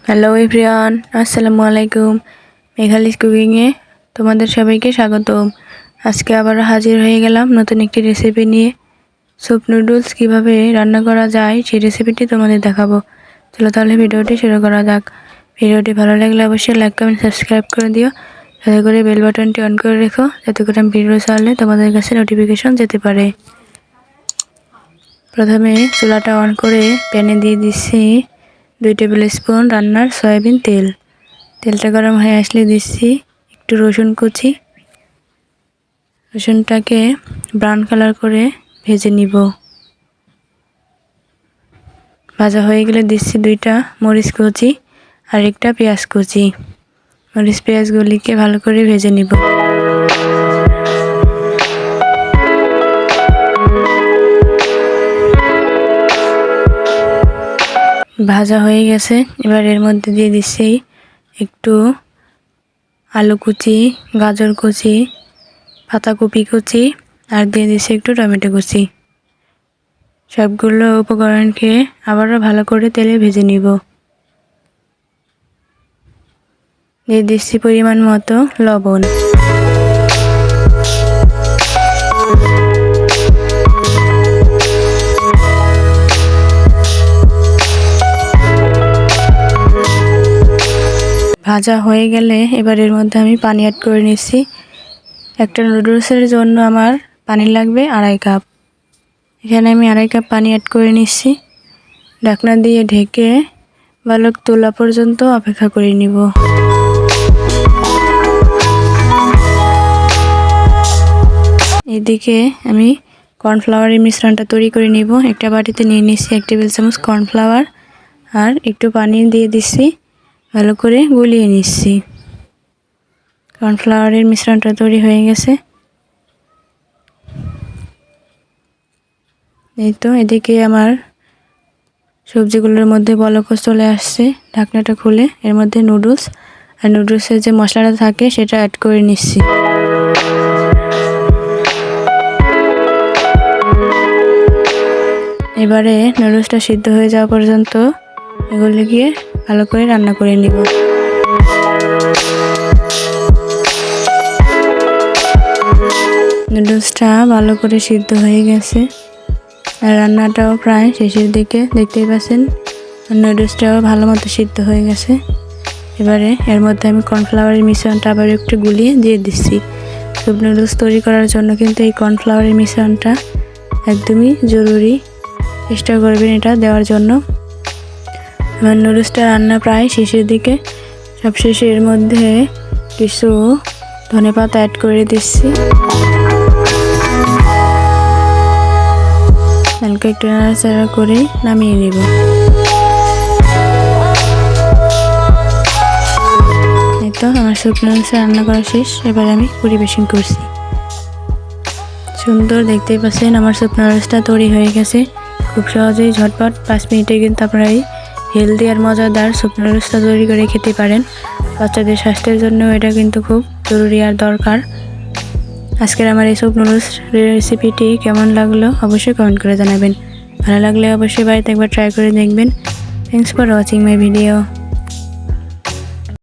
Hello everyone, আসসালামু আলাইকুম। মেঘালিস কুকিংয়ে তোমাদের সবাইকে স্বাগতম। আজকে আবার হাজির হয়ে গেলাম নতুন একটি রেসিপি নিয়ে। স্যুপ নুডলস কিভাবে রান্না করা যায় সেই রেসিপিটি তোমাদের দেখাবো। চলো তাহলে ভিডিওটি শুরু করা যাক। ভিডিওটি ভালো লাগলে অবশ্যই লাইক কমেন্ট সাবস্ক্রাইব করে দিও, যাতে করে বেল বাটনটি অন করে রেখো, যাতে করে আমি ভিডিও ছাড়লে তোমাদের কাছে নোটিফিকেশন যেতে পারে। প্রথমে চুলাটা অন করে প্যানে দিয়ে দিচ্ছি 2 টেবিল স্পুন রান্নার সয়াবিন তেল। তেলটা গরম হয়ে আসলে দিচ্ছি একটু রসুন কুচি। রসুনটাকে ব্রাউন কালার করে ভেজে নিব। ভাজা হয়ে গেলে দিচ্ছি 2টা মরিচ কুচি আর একটা পেঁয়াজ কুচি। মরিচ পেঁয়াজগুলিকে ভালো করে ভেজে নিব। ভাজা হয়ে গেছে, এবার এর মধ্যে দিয়ে দিচ্ছি একটু আলু কুচি, গাজর কুচি, পাতাকপি কুচি আর দিয়ে দিচ্ছি একটু টমেটো কুচি। সবগুলো উপকরণকে আবারও ভালো করে তেলে ভেজে নিব। দিয়ে দিচ্ছি পরিমাণ মতো লবণ। ভাজা হয়ে গেলে এবার এর মধ্যে আমি পানি অ্যাড করে নিচ্ছি। একটা নুডলসের জন্য আমার পানি লাগবে 2.5 কাপ। এখানে আমি 2.5 কাপ পানি অ্যাড করে নিচ্ছি। ঢাকনা দিয়ে ঢেকে বলক তোলা পর্যন্ত অপেক্ষা করে নিব। এদিকে আমি কর্নফ্লাওয়ারের মিশ্রণটা তৈরি করে নিব। একটা বাটিতে নিয়ে নিচ্ছি 1 টেবিল চামচ কর্নফ্লাওয়ার আর একটু পানি দিয়ে দিচ্ছি, ভালো করে গুলিয়ে নিচ্ছি। কর্নফ্লাওয়ারের মিশ্রণটা তৈরি হয়ে গেছে। এই তো এদিকে আমার সবজিগুলোর মধ্যে বলক চলে আসছে। ঢাকনাটা খুলে এর মধ্যে নুডলস আর নুডলসের যে মশলাটা থাকে সেটা অ্যাড করে নিচ্ছি। এবারে নুডলসটা সিদ্ধ হয়ে যাওয়া পর্যন্ত এগুলিকে ভালো করে রান্না করে নিব। নুডলসটা ভালো করে সিদ্ধ হয়ে গেছে আর রান্নাটাও প্রায় শেষের দিকে, দেখতেই পাচ্ছেন। নুডলসটাও ভালো মতো সিদ্ধ হয়ে গেছে। এবারে এর মধ্যে আমি কর্নফ্লাওয়ারের মিশ্রণটা আবার একটু গুলিয়ে দিয়ে দিচ্ছি। স্যুপ নুডলস তৈরি করার জন্য কিন্তু এই কর্নফ্লাওয়ারের মিশ্রণটা একদমই জরুরি। চেষ্টা করবেন এটা দেওয়ার জন্য। আমার নুডলসটা রান্না প্রায় শেষের দিকে। সবশেষে এর মধ্যে কিছু ধনেপাতা অ্যাড করে দিচ্ছি। হালকা একটু নাড়াচাড়া করে নামিয়ে নেব। এই তো আমার স্যুপ নুডলস রান্না করা শেষ। এবার আমি পরিবেশন করছি। সুন্দর, দেখতেই পাচ্ছেন আমার স্যুপ নুডলসটা তৈরি হয়ে গেছে। খুব সহজেই ঝটপট 5 মিনিটে কিন্তু আপনারা এই হেলদি আর মজাদার স্যুপ নুডলসটা তৈরি করে খেতে পারেন। বাচ্চাদের স্বাস্থ্যের জন্য এটা কিন্তু খুব জরুরি আর দরকার। আজকের আমার এই স্যুপ নুডলস রেসিপিটি কেমন লাগলো অবশ্যই কমেন্ট করে জানাবেন। ভালো লাগলে অবশ্যই বাড়িতে একবার ট্রাই করে দেখবেন। Thanks for watching my video.